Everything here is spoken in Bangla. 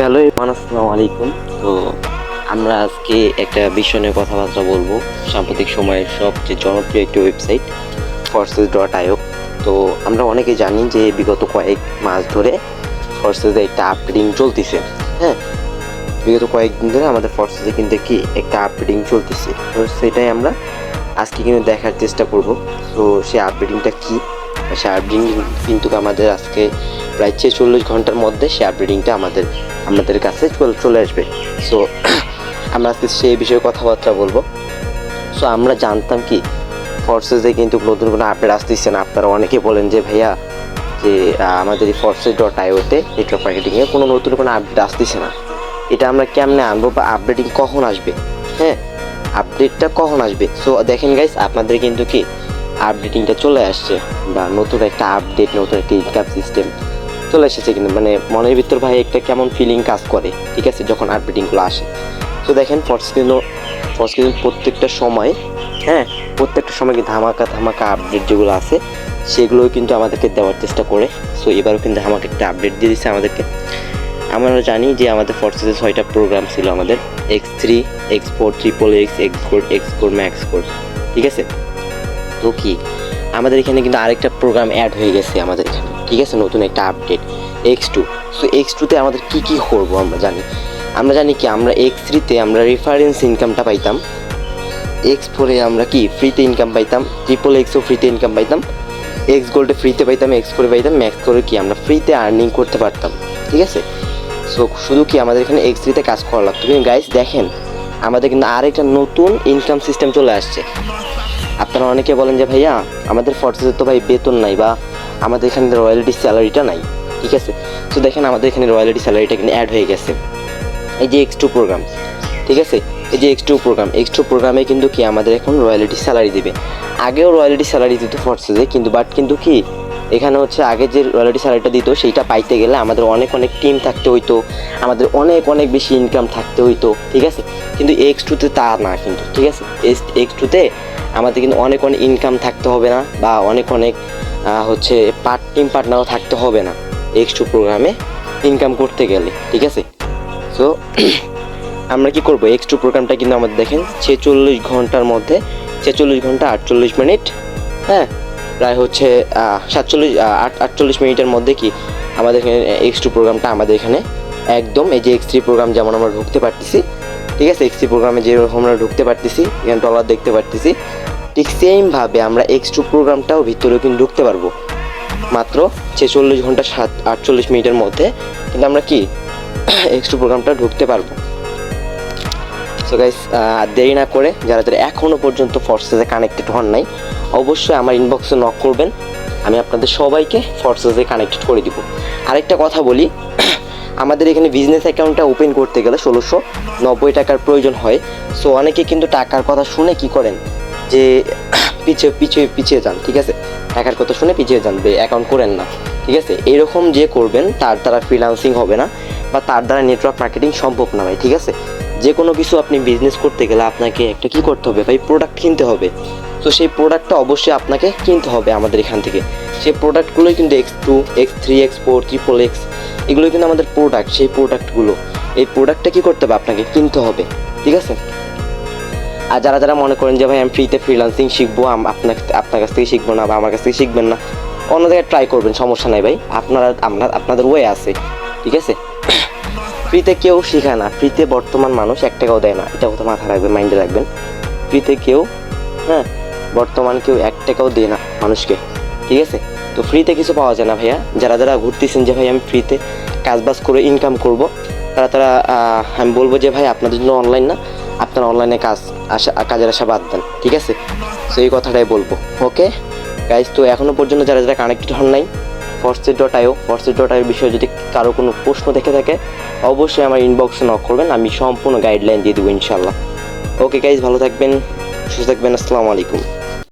হ্যালো আসসালামু আলাইকুম। তো আমরা আজকে একটা বিষয় নিয়ে কথাবার্তা বলবো। সাম্প্রতিক সময়ের সবচেয়ে জনপ্রিয় একটি ওয়েবসাইট Forces.io। তো আমরা অনেকে জানি যে বিগত কয়েক মাস ধরে ফর্সেসে একটা আপডেটিং চলতেছে। হ্যাঁ, বিগত কয়েকদিন ধরে আমাদের ফর্সেসে কিন্তু কি একটা আপডেটিং চলতেছে। তো সেটাই আমরা আজকে কিন্তু দেখার চেষ্টা করব। তো সেই আপডেটিংটা কী, সেই আপডেটিং কিন্তু আমাদের আজকে প্রায় 46 ঘন্টার মধ্যে সেই আপডেটিংটা আমাদের কাছে চলে আসবে। সো আমরা আজকে সেই বিষয়ে কথাবার্তা বলবো। সো আমরা জানতাম কি ফর্সেসে কিন্তু নতুন কোনো আপডেট আসতেছে না। আপনারা অনেকে বলেন যে ভাইয়া যে আমাদের এই Forces.io-তে নেটওয়ার্ক মার্কেটিংয়ে কোনো নতুন কোনো আপডেট আসতেছে না, এটা আমরা কেমনে আনবো বা আপডেটিং কখন আসবে, হ্যাঁ আপডেটটা কখন আসবে। সো দেখেন গাইস, আপনাদের কিন্তু কি আপডেটিংটা চলে আসছে, বা নতুন একটা আপডেট, নতুন একটা ইনকাম সিস্টেম চলে এসেছে। কিন্তু মানে মনের ভিতর ভাই একটা কেমন ফিলিং কাজ করে, ঠিক আছে, যখন আপডেটিংগুলো আসে। তো দেখেন ফর্স কিন্তু প্রত্যেকটা সময় কিন্তু ধামাকা আপডেট যেগুলো আছে সেগুলোও কিন্তু আমাদেরকে দেওয়ার চেষ্টা করে। সো এবারও কিন্তু আমাকে একটা আপডেট দিয়ে দিচ্ছে আমাদেরকে। আমরা জানি যে আমাদের ফর্সেসে 6টা প্রোগ্রাম ছিল, আমাদের X3, X4, XXX, Xcore, Maxcore, ঠিক আছে। তো কি আমাদের এখানে কিন্তু আরেকটা প্রোগ্রাম অ্যাড হয়ে গেছে আমাদের এখানে, ঠিক আছে, নতুন একটা আপডেট X2। সো X2-তে আমাদের কী করবো আমরা জানি কি আমরা X3-তে আমরা রেফারেন্স ইনকামটা পাইতাম, X4-এ আমরা কি ফ্রিতে ইনকাম পাইতাম, XXXও ফ্রিতে ইনকাম পাইতাম, Xgold-এ ফ্রিতে পাইতাম, Xcore পাইতাম, Maxcore কি আমরা ফ্রিতে আর্নিং করতে পারতাম, ঠিক আছে। সো শুধু কি আমাদের এখানে X3-তে কাজ করা লাগতো। কিন্তু গাইস দেখেন, আমাদের কিন্তু আরেকটা নতুন ইনকাম সিস্টেম চলে আসছে। আপনারা অনেকে বলেন যে ভাইয়া আমাদের ফর্সেসে তো ভাই বেতন নাই, বা আমাদের এখানে রয়্যালিটি স্যালারিটা নাই, ঠিক আছে। তো দেখেন আমাদের এখানে রয়্যালিটি স্যালারিটা কিন্তু অ্যাড হয়ে গেছে, এই যে X2 প্রোগ্রাম, ঠিক আছে। এই যে X2 প্রোগ্রামে কিন্তু কি আমাদের এখন রয়্যালিটি স্যালারি দেবে। আগেও রয়্যালিটি স্যালারি দিত ফর্সেসে, কিন্তু কি এখানে হচ্ছে আগে যে রয়্যালিটি স্যালারিটা দিত সেইটা পাইতে গেলে আমাদের অনেক টিম থাকতে হইতো, আমাদের অনেক বেশি ইনকাম থাকতে হইতো, ঠিক আছে। কিন্তু X2-তে তা না কিন্তু, ঠিক আছে। X2-তে আমাদের কিন্তু অনেক ইনকাম থাকতে হবে না, বা অনেক হচ্ছে টিম পার্টনারও থাকতে হবে না X2 প্রোগ্রামে ইনকাম করতে গেলে, ঠিক আছে। সো আমরা কি করব, X2 প্রোগ্রামটা কিন্তু আমাদের দেখেন 46 ঘন্টার মধ্যে, 46 ঘন্টা 48 মিনিট, হ্যাঁ প্রায় হচ্ছে 48 মিনিটের মধ্যে কি আমাদের এখানে X2 প্রোগ্রামটা আমাদের এখানে একদম, এই যে X3 প্রোগ্রাম যেমন আমরা ঢুকতে পারতেছি, ঠিক আছে, X3 প্রোগ্রামে যেরকম আমরা ঢুকতে পারতেছি, এখানে ডলার দেখতে পারতেছি, ঠিক সেমভাবে আমরা X2 প্রোগ্রামটাও ভিতরেও কিন্তু ঢুকতে পারবো মাত্র 46 ঘন্টা 48 মিনিটের মধ্যে। কিন্তু আমরা কি X2 প্রোগ্রামটা ঢুকতে পারবো। সো গাইস, দেরি না করে যারা এখনও পর্যন্ত ফর্সেসে কানেক্টেড হন নাই, অবশ্যই আমার ইনবক্সে নক করবেন, আমি আপনাদের সবাইকে ফর্সেসে কানেক্টেড করে দিব। আরেকটা কথা বলি, আমাদের এখানে বিজনেস অ্যাকাউন্টটা ওপেন করতে গেলে 1690 টাকার প্রয়োজন হয়। সো অনেকে কিন্তু টাকার কথা শুনে কি করেন যে পিছিয়ে যান, ঠিক আছে, টাকার কথা শুনে পিছিয়ে যান, অ্যাকাউন্ট করেন না, ঠিক আছে। এরকম যে করবেন তার দ্বারা ফ্রিল্যান্সিং হবে না, বা তার দ্বারা নেটওয়ার্ক মার্কেটিং সম্ভব না ভাই, ঠিক আছে। যে কোনো কিছু আপনি বিজনেস করতে গেলে আপনাকে একটা কী করতে হবে ভাই, প্রোডাক্ট কিনতে হবে। তো সেই প্রোডাক্টটা অবশ্যই আপনাকে কিনতে হবে আমাদের এখান থেকে। সেই প্রোডাক্টগুলোই কিন্তু X2, X3, X4, XXX এগুলোই কিন্তু আমাদের প্রোডাক্ট। সেই প্রোডাক্টগুলো, এই প্রোডাক্টটা কী করতে হবে, আপনাকে কিনতে হবে, ঠিক আছে। আর যারা মনে করেন যে ভাই আমি ফ্রিতে ফ্রিল্যান্সিং শিখবো, আপনার কাছ থেকে শিখবো না, বা আমার কাছ থেকে শিখবেন না, অন্য জায়গায় ট্রাই করবেন, সমস্যা নাই ভাই, আপনাদের ওয়ে আছে, ঠিক আছে। ফ্রিতে কেউ শেখায় না, ফ্রিতে বর্তমান মানুষ 1 টাকাও দেয় না, এটা কথা মাথায় রাখবেন, মাইন্ডে রাখবেন। ফ্রিতে কেউ বর্তমান কেউ 1 টাকাও দেয় না মানুষকে, ঠিক আছে। তো ফ্রিতে কিছু পাওয়া যায় না ভাইয়া। যারা ঘুরতেছেন যে ভাই আমি ফ্রিতে কাজবাজ করে ইনকাম করব, তারা আমি বলবো যে ভাই আপনাদের জন্য অনলাইন না, আপনার অনলাইনে কাজের আশা বাদ দেন, ঠিক আছে। সো এই কথাটাই বলবো। ওকে গাইজ, তো এখনও পর্যন্ত যারা কানেক্টেড হন নাই Forces.io বিষয়ে যদি কারো কোনো প্রশ্ন দেখে থাকে, অবশ্যই আমার ইনবক্সে নক করবেন, আমি সম্পূর্ণ গাইডলাইন দিয়ে দেবো ইনশাল্লাহ। ওকে গাইজ, ভালো থাকবেন, সুস্থ থাকবেন, আসসালামু আলাইকুম।